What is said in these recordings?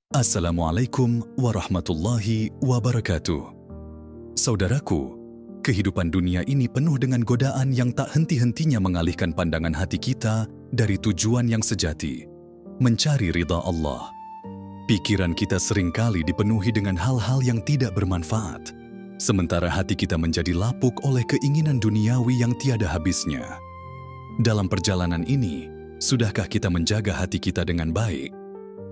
Assalamualaikum warahmatullahi wabarakatuh. Saudaraku, kehidupan dunia ini penuh dengan godaan yang tak henti-hentinya mengalihkan pandangan hati kita dari tujuan yang sejati, mencari ridha Allah. Pikiran kita seringkali dipenuhi dengan hal-hal yang tidak bermanfaat, sementara hati kita menjadi lapuk oleh keinginan duniawi yang tiada habisnya. Dalam perjalanan ini, sudahkah kita menjaga hati kita dengan baik?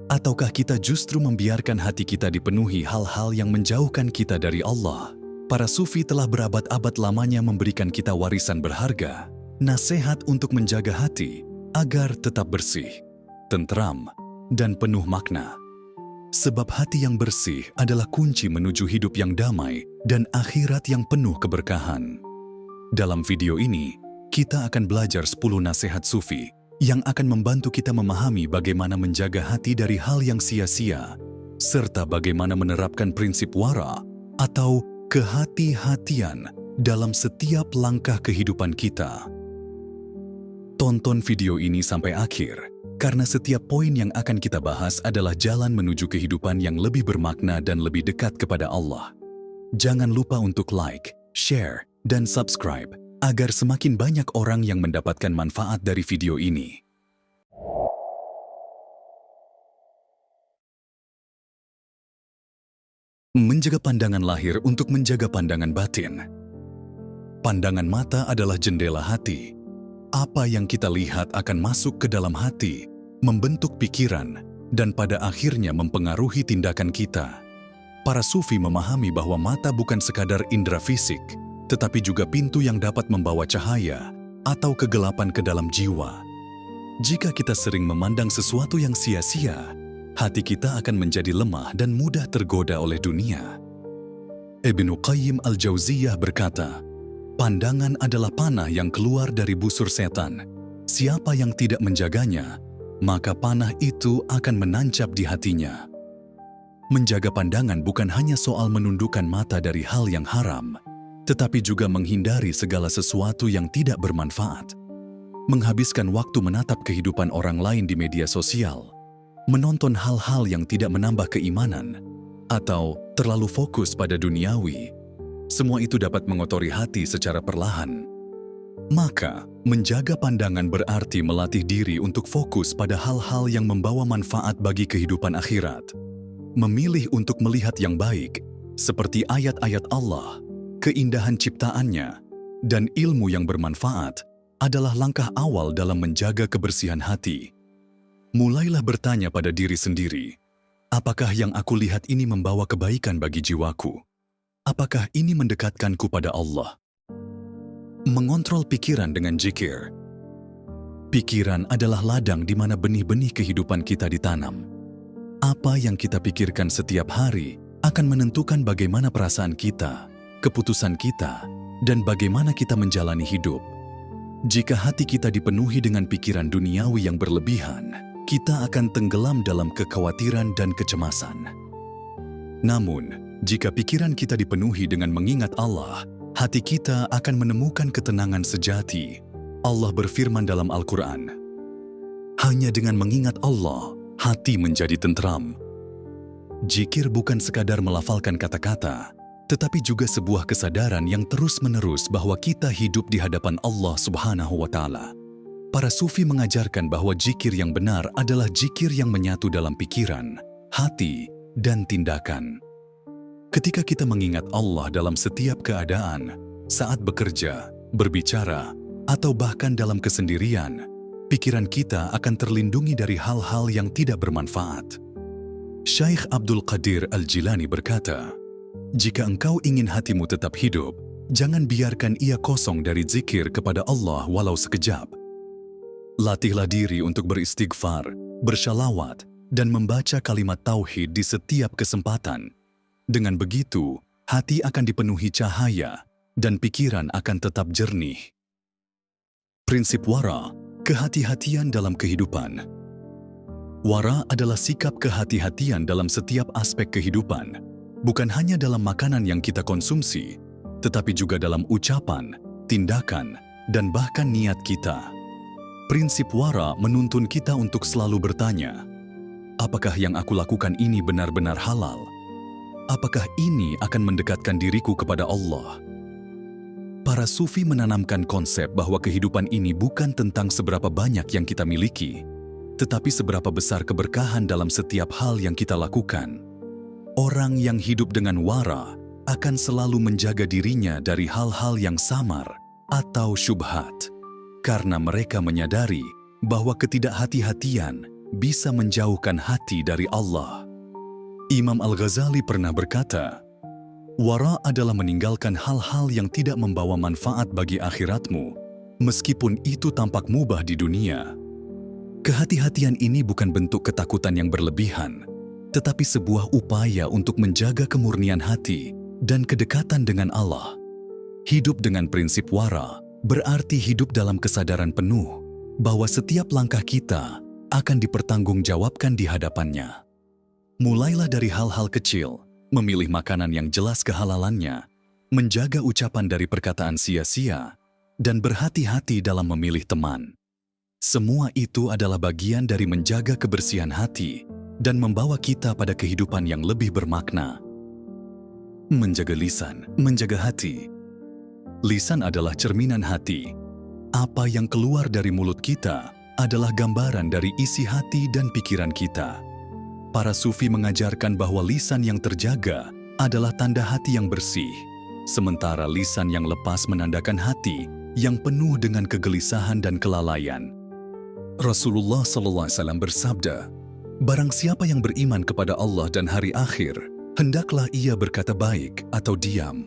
Ataukah kita justru membiarkan hati kita dipenuhi hal-hal yang menjauhkan kita dari Allah? Para sufi telah berabad-abad lamanya memberikan kita warisan berharga, nasihat untuk menjaga hati agar tetap bersih, tentram, dan penuh makna. Sebab hati yang bersih adalah kunci menuju hidup yang damai dan akhirat yang penuh keberkahan. Dalam video ini, kita akan belajar 10 nasihat sufi yang akan membantu kita memahami bagaimana menjaga hati dari hal yang sia-sia, serta bagaimana menerapkan prinsip wara atau kehati-hatian dalam setiap langkah kehidupan kita. Tonton video ini sampai akhir, karena setiap poin yang akan kita bahas adalah jalan menuju kehidupan yang lebih bermakna dan lebih dekat kepada Allah. Jangan lupa untuk like, share, dan subscribe, agar semakin banyak orang yang mendapatkan manfaat dari video ini. Menjaga pandangan lahir untuk menjaga pandangan batin. Pandangan mata adalah jendela hati. Apa yang kita lihat akan masuk ke dalam hati, membentuk pikiran, dan pada akhirnya mempengaruhi tindakan kita. Para sufi memahami bahwa mata bukan sekadar indera fisik, tetapi juga pintu yang dapat membawa cahaya atau kegelapan ke dalam jiwa. Jika kita sering memandang sesuatu yang sia-sia, hati kita akan menjadi lemah dan mudah tergoda oleh dunia. Ibnu Qayyim al-Jauziyah berkata, "Pandangan adalah panah yang keluar dari busur setan. Siapa yang tidak menjaganya, maka panah itu akan menancap di hatinya." Menjaga pandangan bukan hanya soal menundukkan mata dari hal yang haram, tetapi juga menghindari segala sesuatu yang tidak bermanfaat. Menghabiskan waktu menatap kehidupan orang lain di media sosial, menonton hal-hal yang tidak menambah keimanan, atau terlalu fokus pada duniawi, semua itu dapat mengotori hati secara perlahan. Maka, menjaga pandangan berarti melatih diri untuk fokus pada hal-hal yang membawa manfaat bagi kehidupan akhirat. Memilih untuk melihat yang baik, seperti ayat-ayat Allah, keindahan ciptaannya, dan ilmu yang bermanfaat adalah langkah awal dalam menjaga kebersihan hati. Mulailah bertanya pada diri sendiri, apakah yang aku lihat ini membawa kebaikan bagi jiwaku? Apakah ini mendekatkanku pada Allah? Mengontrol pikiran dengan zikir. Pikiran adalah ladang di mana benih-benih kehidupan kita ditanam. Apa yang kita pikirkan setiap hari akan menentukan bagaimana perasaan kita, keputusan kita, dan bagaimana kita menjalani hidup. Jika hati kita dipenuhi dengan pikiran duniawi yang berlebihan, kita akan tenggelam dalam kekhawatiran dan kecemasan. Namun, jika pikiran kita dipenuhi dengan mengingat Allah, hati kita akan menemukan ketenangan sejati. Allah berfirman dalam Al-Quran, "Hanya dengan mengingat Allah, hati menjadi tentram." Zikir bukan sekadar melafalkan kata-kata, tetapi juga sebuah kesadaran yang terus-menerus bahwa kita hidup di hadapan Allah Subhanahu wa Ta'ala. Para sufi mengajarkan bahwa zikir yang benar adalah zikir yang menyatu dalam pikiran, hati, dan tindakan. Ketika kita mengingat Allah dalam setiap keadaan, saat bekerja, berbicara, atau bahkan dalam kesendirian, pikiran kita akan terlindungi dari hal-hal yang tidak bermanfaat. Syekh Abdul Qadir Al-Jilani berkata, "Jika engkau ingin hatimu tetap hidup, jangan biarkan ia kosong dari zikir kepada Allah walau sekejap. Latihlah diri untuk beristighfar, bersyalawat, dan membaca kalimat tauhid di setiap kesempatan. Dengan begitu, hati akan dipenuhi cahaya dan pikiran akan tetap jernih." Prinsip wara, kehati-hatian dalam kehidupan. Wara adalah sikap kehati-hatian dalam setiap aspek kehidupan, bukan hanya dalam makanan yang kita konsumsi, tetapi juga dalam ucapan, tindakan, dan bahkan niat kita. Prinsip wara menuntun kita untuk selalu bertanya, Apakah yang aku lakukan ini benar-benar halal? Apakah ini akan mendekatkan diriku kepada Allah? Para sufi menanamkan konsep bahwa kehidupan ini bukan tentang seberapa banyak yang kita miliki, tetapi seberapa besar keberkahan dalam setiap hal yang kita lakukan. Orang yang hidup dengan wara akan selalu menjaga dirinya dari hal-hal yang samar atau syubhat, karena mereka menyadari bahwa ketidakhati-hatian bisa menjauhkan hati dari Allah. Imam Al-Ghazali pernah berkata, "Wara adalah meninggalkan hal-hal yang tidak membawa manfaat bagi akhiratmu, meskipun itu tampak mubah di dunia." Kehati-hatian ini bukan bentuk ketakutan yang berlebihan, tetapi sebuah upaya untuk menjaga kemurnian hati dan kedekatan dengan Allah. Hidup dengan prinsip wara berarti hidup dalam kesadaran penuh bahwa setiap langkah kita akan dipertanggungjawabkan di hadapannya. Mulailah dari hal-hal kecil, memilih makanan yang jelas kehalalannya, menjaga ucapan dari perkataan sia-sia, dan berhati-hati dalam memilih teman. Semua itu adalah bagian dari menjaga kebersihan hati dan membawa kita pada kehidupan yang lebih bermakna. Menjaga lisan, menjaga hati. Lisan adalah cerminan hati. Apa yang keluar dari mulut kita adalah gambaran dari isi hati dan pikiran kita. Para sufi mengajarkan bahwa lisan yang terjaga adalah tanda hati yang bersih, sementara lisan yang lepas menandakan hati yang penuh dengan kegelisahan dan kelalaian. Rasulullah SAW bersabda, "Barang siapa yang beriman kepada Allah dan hari akhir, hendaklah ia berkata baik atau diam."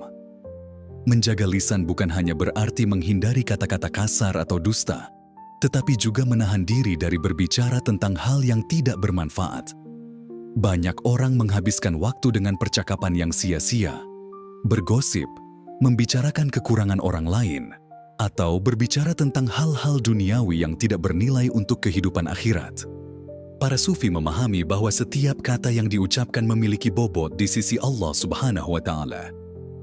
Menjaga lisan bukan hanya berarti menghindari kata-kata kasar atau dusta, tetapi juga menahan diri dari berbicara tentang hal yang tidak bermanfaat. Banyak orang menghabiskan waktu dengan percakapan yang sia-sia, bergosip, membicarakan kekurangan orang lain, atau berbicara tentang hal-hal duniawi yang tidak bernilai untuk kehidupan akhirat. Para sufi memahami bahwa setiap kata yang diucapkan memiliki bobot di sisi Allah Subhanahu wa Ta'ala.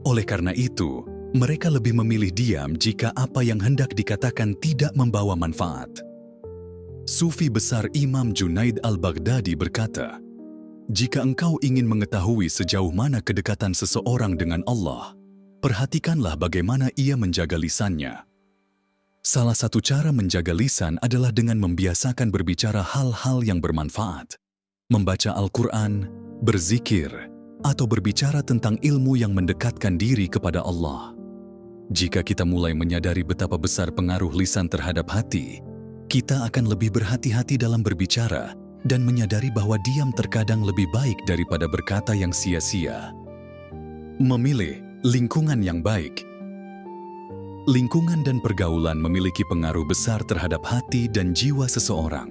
Oleh karena itu, mereka lebih memilih diam jika apa yang hendak dikatakan tidak membawa manfaat. Sufi besar Imam Junaid al-Baghdadi berkata, "Jika engkau ingin mengetahui sejauh mana kedekatan seseorang dengan Allah, perhatikanlah bagaimana ia menjaga lisannya." Salah satu cara menjaga lisan adalah dengan membiasakan berbicara hal-hal yang bermanfaat, membaca Al-Quran, berzikir, atau berbicara tentang ilmu yang mendekatkan diri kepada Allah. Jika kita mulai menyadari betapa besar pengaruh lisan terhadap hati, kita akan lebih berhati-hati dalam berbicara dan menyadari bahwa diam terkadang lebih baik daripada berkata yang sia-sia. Memilih lingkungan yang baik. Lingkungan dan pergaulan memiliki pengaruh besar terhadap hati dan jiwa seseorang.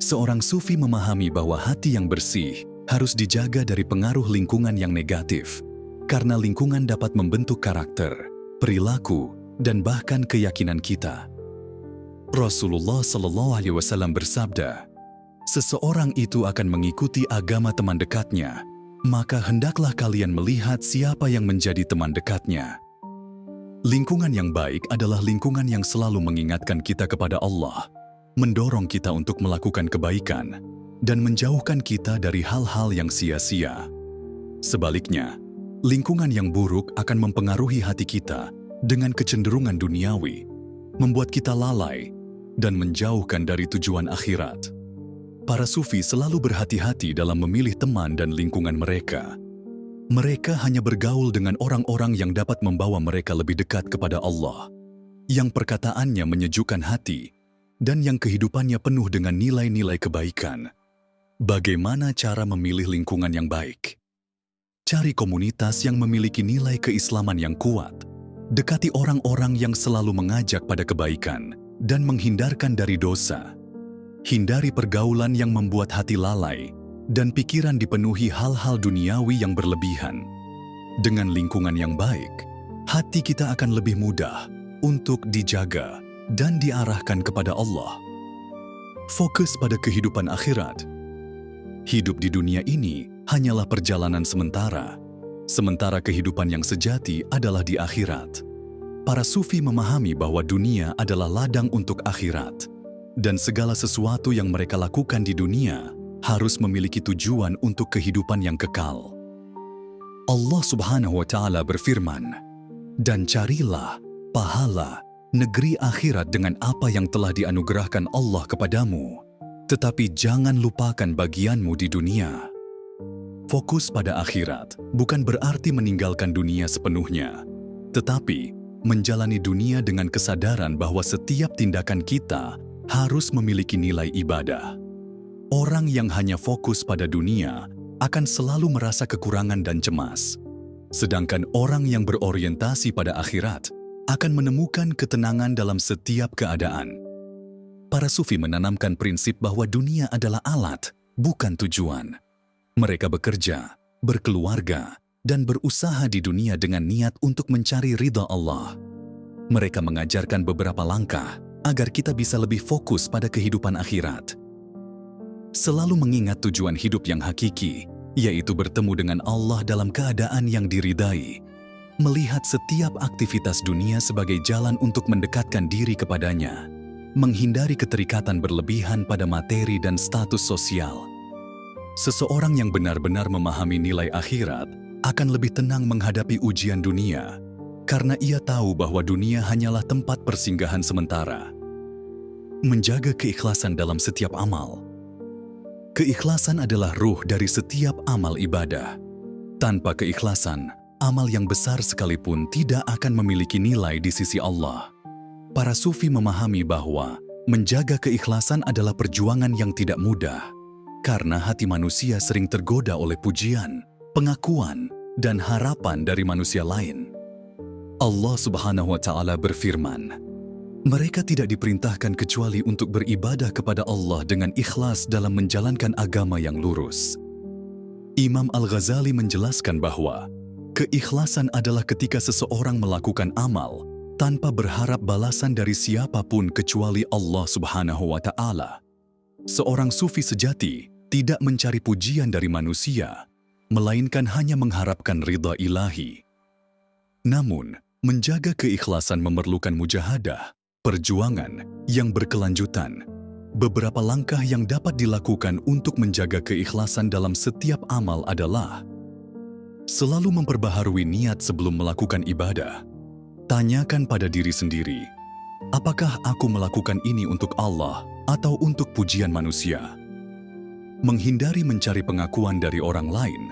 Seorang sufi memahami bahwa hati yang bersih harus dijaga dari pengaruh lingkungan yang negatif, karena lingkungan dapat membentuk karakter, perilaku, dan bahkan keyakinan kita. Rasulullah SAW bersabda, "Seseorang itu akan mengikuti agama teman dekatnya, maka hendaklah kalian melihat siapa yang menjadi teman dekatnya." Lingkungan yang baik adalah lingkungan yang selalu mengingatkan kita kepada Allah, mendorong kita untuk melakukan kebaikan, dan menjauhkan kita dari hal-hal yang sia-sia. Sebaliknya, lingkungan yang buruk akan mempengaruhi hati kita dengan kecenderungan duniawi, membuat kita lalai, dan menjauhkan dari tujuan akhirat. Para sufi selalu berhati-hati dalam memilih teman dan lingkungan mereka. Mereka hanya bergaul dengan orang-orang yang dapat membawa mereka lebih dekat kepada Allah, yang perkataannya menyejukkan hati, dan yang kehidupannya penuh dengan nilai-nilai kebaikan. Bagaimana cara memilih lingkungan yang baik? Cari komunitas yang memiliki nilai keislaman yang kuat. Dekati orang-orang yang selalu mengajak pada kebaikan dan menghindarkan dari dosa. Hindari pergaulan yang membuat hati lalai dan pikiran dipenuhi hal-hal duniawi yang berlebihan. Dengan lingkungan yang baik, hati kita akan lebih mudah untuk dijaga dan diarahkan kepada Allah. Fokus pada kehidupan akhirat. Hidup di dunia ini hanyalah perjalanan sementara, sementara kehidupan yang sejati adalah di akhirat. Para sufi memahami bahwa dunia adalah ladang untuk akhirat, dan segala sesuatu yang mereka lakukan di dunia harus memiliki tujuan untuk kehidupan yang kekal. Allah Subhanahu wa Ta'ala berfirman, "Dan carilah pahala negeri akhirat dengan apa yang telah dianugerahkan Allah kepadamu, tetapi jangan lupakan bagianmu di dunia." Fokus pada akhirat bukan berarti meninggalkan dunia sepenuhnya, tetapi menjalani dunia dengan kesadaran bahwa setiap tindakan kita harus memiliki nilai ibadah. Orang yang hanya fokus pada dunia akan selalu merasa kekurangan dan cemas. Sedangkan orang yang berorientasi pada akhirat akan menemukan ketenangan dalam setiap keadaan. Para sufi menanamkan prinsip bahwa dunia adalah alat, bukan tujuan. Mereka bekerja, berkeluarga, dan berusaha di dunia dengan niat untuk mencari ridha Allah. Mereka mengajarkan beberapa langkah agar kita bisa lebih fokus pada kehidupan akhirat. Selalu mengingat tujuan hidup yang hakiki, yaitu bertemu dengan Allah dalam keadaan yang diridai. Melihat setiap aktivitas dunia sebagai jalan untuk mendekatkan diri kepadanya. Menghindari keterikatan berlebihan pada materi dan status sosial. Seseorang yang benar-benar memahami nilai akhirat akan lebih tenang menghadapi ujian dunia, karena ia tahu bahwa dunia hanyalah tempat persinggahan sementara. Menjaga keikhlasan dalam setiap amal. Keikhlasan adalah ruh dari setiap amal ibadah. Tanpa keikhlasan, amal yang besar sekalipun tidak akan memiliki nilai di sisi Allah. Para sufi memahami bahwa menjaga keikhlasan adalah perjuangan yang tidak mudah, karena hati manusia sering tergoda oleh pujian, pengakuan, dan harapan dari manusia lain. Allah Subhanahu wa Ta'ala berfirman, "Mereka tidak diperintahkan kecuali untuk beribadah kepada Allah dengan ikhlas dalam menjalankan agama yang lurus." Imam Al-Ghazali menjelaskan bahwa keikhlasan adalah ketika seseorang melakukan amal tanpa berharap balasan dari siapapun kecuali Allah Subhanahu wa Ta'ala. Seorang sufi sejati tidak mencari pujian dari manusia, melainkan hanya mengharapkan ridha ilahi. Namun, menjaga keikhlasan memerlukan mujahadah, perjuangan yang berkelanjutan. Beberapa langkah yang dapat dilakukan untuk menjaga keikhlasan dalam setiap amal adalah: selalu memperbaharui niat sebelum melakukan ibadah. Tanyakan pada diri sendiri, apakah aku melakukan ini untuk Allah atau untuk pujian manusia? Menghindari mencari pengakuan dari orang lain.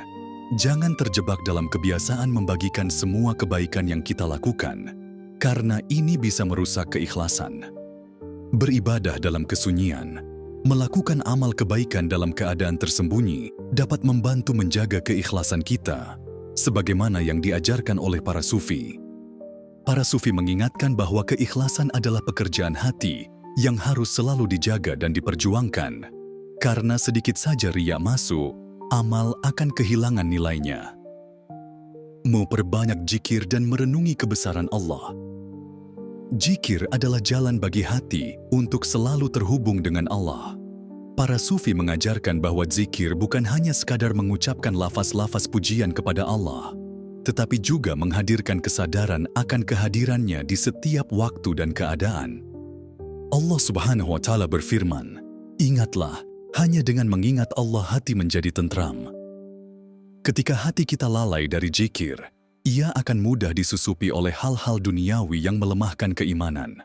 Jangan terjebak dalam kebiasaan membagikan semua kebaikan yang kita lakukan, karena ini bisa merusak keikhlasan. Beribadah dalam kesunyian, melakukan amal kebaikan dalam keadaan tersembunyi dapat membantu menjaga keikhlasan kita, sebagaimana yang diajarkan oleh para sufi. Para sufi mengingatkan bahwa keikhlasan adalah pekerjaan hati yang harus selalu dijaga dan diperjuangkan, karena sedikit saja riya masuk, amal akan kehilangan nilainya. Memperbanyak zikir dan merenungi kebesaran Allah. Zikir adalah jalan bagi hati untuk selalu terhubung dengan Allah. Para sufi mengajarkan bahwa zikir bukan hanya sekadar mengucapkan lafaz-lafaz pujian kepada Allah, tetapi juga menghadirkan kesadaran akan kehadirannya di setiap waktu dan keadaan. Allah Subhanahu wa Ta'ala berfirman, "Ingatlah, hanya dengan mengingat Allah hati menjadi tentram." Ketika hati kita lalai dari zikir, ia akan mudah disusupi oleh hal-hal duniawi yang melemahkan keimanan.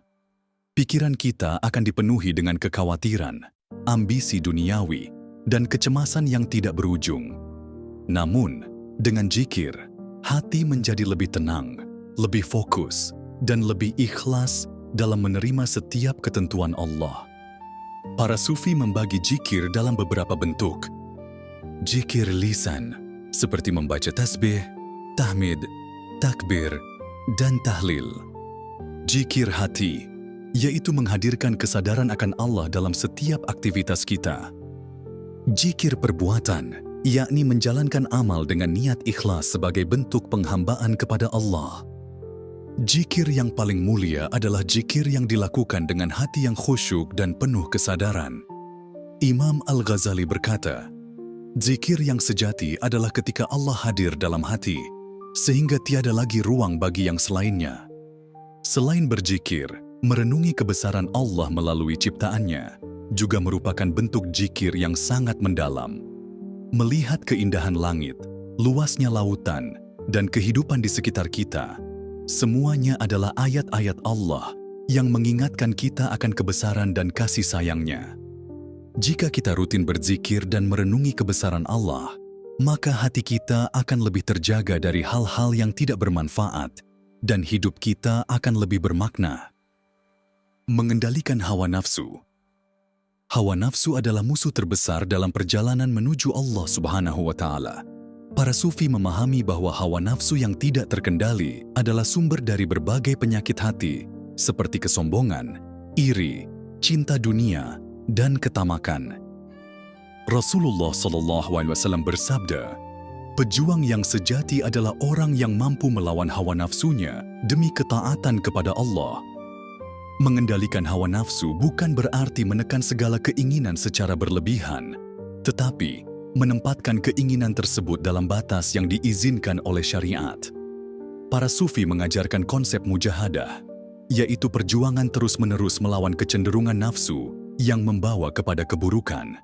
Pikiran kita akan dipenuhi dengan kekhawatiran, ambisi duniawi, dan kecemasan yang tidak berujung. Namun, dengan zikir, hati menjadi lebih tenang, lebih fokus, dan lebih ikhlas dalam menerima setiap ketentuan Allah. Para sufi membagi zikir dalam beberapa bentuk. Zikir lisan, seperti membaca tasbih, tahmid, takbir, dan tahlil. Zikir hati, yaitu menghadirkan kesadaran akan Allah dalam setiap aktivitas kita. Zikir perbuatan, yakni menjalankan amal dengan niat ikhlas sebagai bentuk penghambaan kepada Allah. Zikir yang paling mulia adalah zikir yang dilakukan dengan hati yang khusyuk dan penuh kesadaran. Imam Al-Ghazali berkata, zikir yang sejati adalah ketika Allah hadir dalam hati, sehingga tiada lagi ruang bagi yang selainnya. Selain berzikir, merenungi kebesaran Allah melalui ciptaannya, juga merupakan bentuk zikir yang sangat mendalam. Melihat keindahan langit, luasnya lautan, dan kehidupan di sekitar kita, semuanya adalah ayat-ayat Allah yang mengingatkan kita akan kebesaran dan kasih sayang-Nya. Jika kita rutin berzikir dan merenungi kebesaran Allah, maka hati kita akan lebih terjaga dari hal-hal yang tidak bermanfaat dan hidup kita akan lebih bermakna. Mengendalikan hawa nafsu. Hawa nafsu adalah musuh terbesar dalam perjalanan menuju Allah Subhanahu wa Ta'ala. Para sufi memahami bahwa hawa nafsu yang tidak terkendali adalah sumber dari berbagai penyakit hati, seperti kesombongan, iri, cinta dunia, dan ketamakan. Rasulullah SAW bersabda, "Pejuang yang sejati adalah orang yang mampu melawan hawa nafsunya demi ketaatan kepada Allah." Mengendalikan hawa nafsu bukan berarti menekan segala keinginan secara berlebihan, tetapi menempatkan keinginan tersebut dalam batas yang diizinkan oleh syariat. Para sufi mengajarkan konsep mujahadah, yaitu perjuangan terus-menerus melawan kecenderungan nafsu yang membawa kepada keburukan.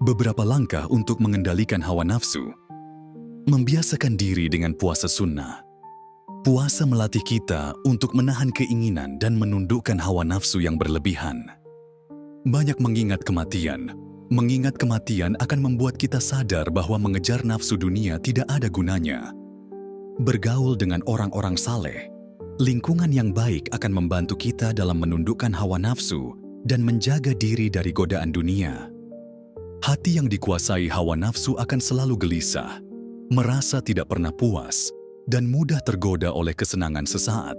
Beberapa langkah untuk mengendalikan hawa nafsu. Membiasakan diri dengan puasa sunnah. Puasa melatih kita untuk menahan keinginan dan menundukkan hawa nafsu yang berlebihan. Banyak mengingat kematian. Mengingat kematian akan membuat kita sadar bahwa mengejar nafsu dunia tidak ada gunanya. Bergaul dengan orang-orang saleh, lingkungan yang baik akan membantu kita dalam menundukkan hawa nafsu dan menjaga diri dari godaan dunia. Hati yang dikuasai hawa nafsu akan selalu gelisah, merasa tidak pernah puas, dan mudah tergoda oleh kesenangan sesaat.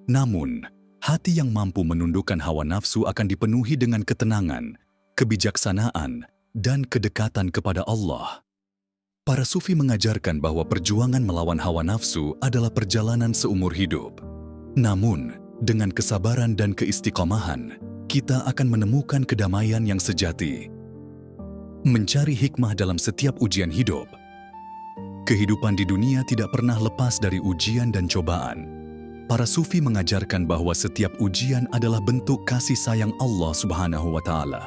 Namun, hati yang mampu menundukkan hawa nafsu akan dipenuhi dengan ketenangan, kebijaksanaan, dan kedekatan kepada Allah. Para sufi mengajarkan bahwa perjuangan melawan hawa nafsu adalah perjalanan seumur hidup. Namun, dengan kesabaran dan keistiqomahan, kita akan menemukan kedamaian yang sejati. Mencari hikmah dalam setiap ujian hidup. Kehidupan di dunia tidak pernah lepas dari ujian dan cobaan. Para sufi mengajarkan bahwa setiap ujian adalah bentuk kasih sayang Allah Subhanahu wa Ta'ala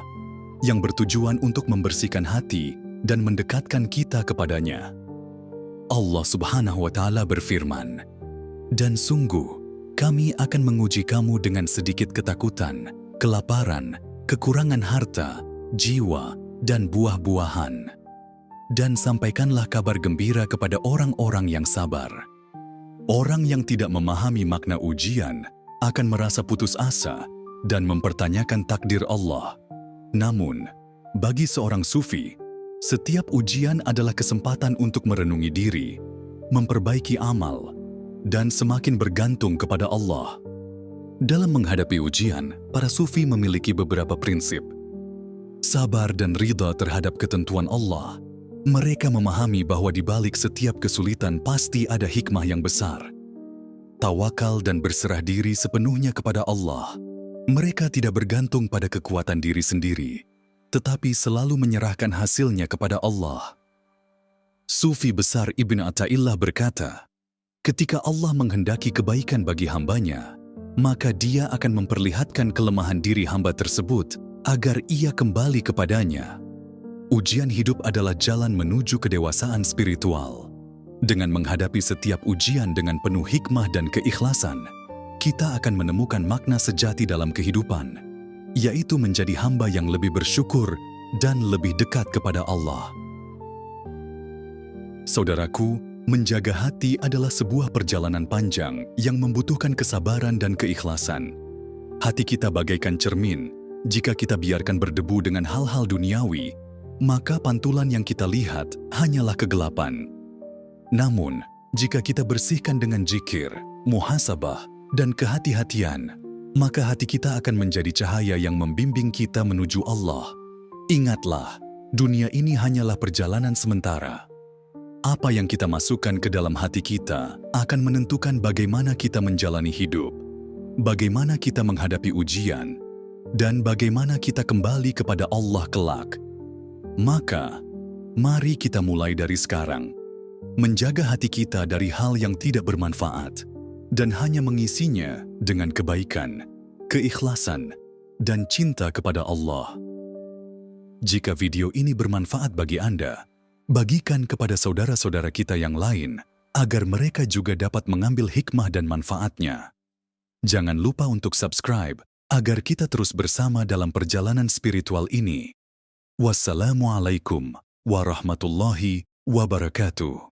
yang bertujuan untuk membersihkan hati dan mendekatkan kita kepadanya. Allah Subhanahu wa Ta'ala berfirman, "Dan sungguh, kami akan menguji kamu dengan sedikit ketakutan, kelaparan, kekurangan harta, jiwa, dan buah-buahan. Dan sampaikanlah kabar gembira kepada orang-orang yang sabar." Orang yang tidak memahami makna ujian akan merasa putus asa dan mempertanyakan takdir Allah. Namun, bagi seorang sufi, setiap ujian adalah kesempatan untuk merenungi diri, memperbaiki amal, dan semakin bergantung kepada Allah. Dalam menghadapi ujian, para sufi memiliki beberapa prinsip. Sabar dan ridha terhadap ketentuan Allah. Mereka memahami bahwa di balik setiap kesulitan pasti ada hikmah yang besar. Tawakal dan berserah diri sepenuhnya kepada Allah. Mereka tidak bergantung pada kekuatan diri sendiri, tetapi selalu menyerahkan hasilnya kepada Allah. Sufi besar Ibn Athaillah berkata, "Ketika Allah menghendaki kebaikan bagi hambanya, maka Dia akan memperlihatkan kelemahan diri hamba tersebut agar ia kembali kepadanya." Ujian hidup adalah jalan menuju kedewasaan spiritual. Dengan menghadapi setiap ujian dengan penuh hikmah dan keikhlasan, kita akan menemukan makna sejati dalam kehidupan, yaitu menjadi hamba yang lebih bersyukur dan lebih dekat kepada Allah. Saudaraku, menjaga hati adalah sebuah perjalanan panjang yang membutuhkan kesabaran dan keikhlasan. Hati kita bagaikan cermin. Jika kita biarkan berdebu dengan hal-hal duniawi, maka pantulan yang kita lihat hanyalah kegelapan. Namun, jika kita bersihkan dengan zikir, muhasabah, dan kehati-hatian, maka hati kita akan menjadi cahaya yang membimbing kita menuju Allah. Ingatlah, dunia ini hanyalah perjalanan sementara. Apa yang kita masukkan ke dalam hati kita akan menentukan bagaimana kita menjalani hidup, bagaimana kita menghadapi ujian, dan bagaimana kita kembali kepada Allah kelak. Maka, mari kita mulai dari sekarang, menjaga hati kita dari hal yang tidak bermanfaat, dan hanya mengisinya dengan kebaikan, keikhlasan, dan cinta kepada Allah. Jika video ini bermanfaat bagi Anda, bagikan kepada saudara-saudara kita yang lain agar mereka juga dapat mengambil hikmah dan manfaatnya. Jangan lupa untuk subscribe agar kita terus bersama dalam perjalanan spiritual ini. Wassalamualaikum warahmatullahi wabarakatuh.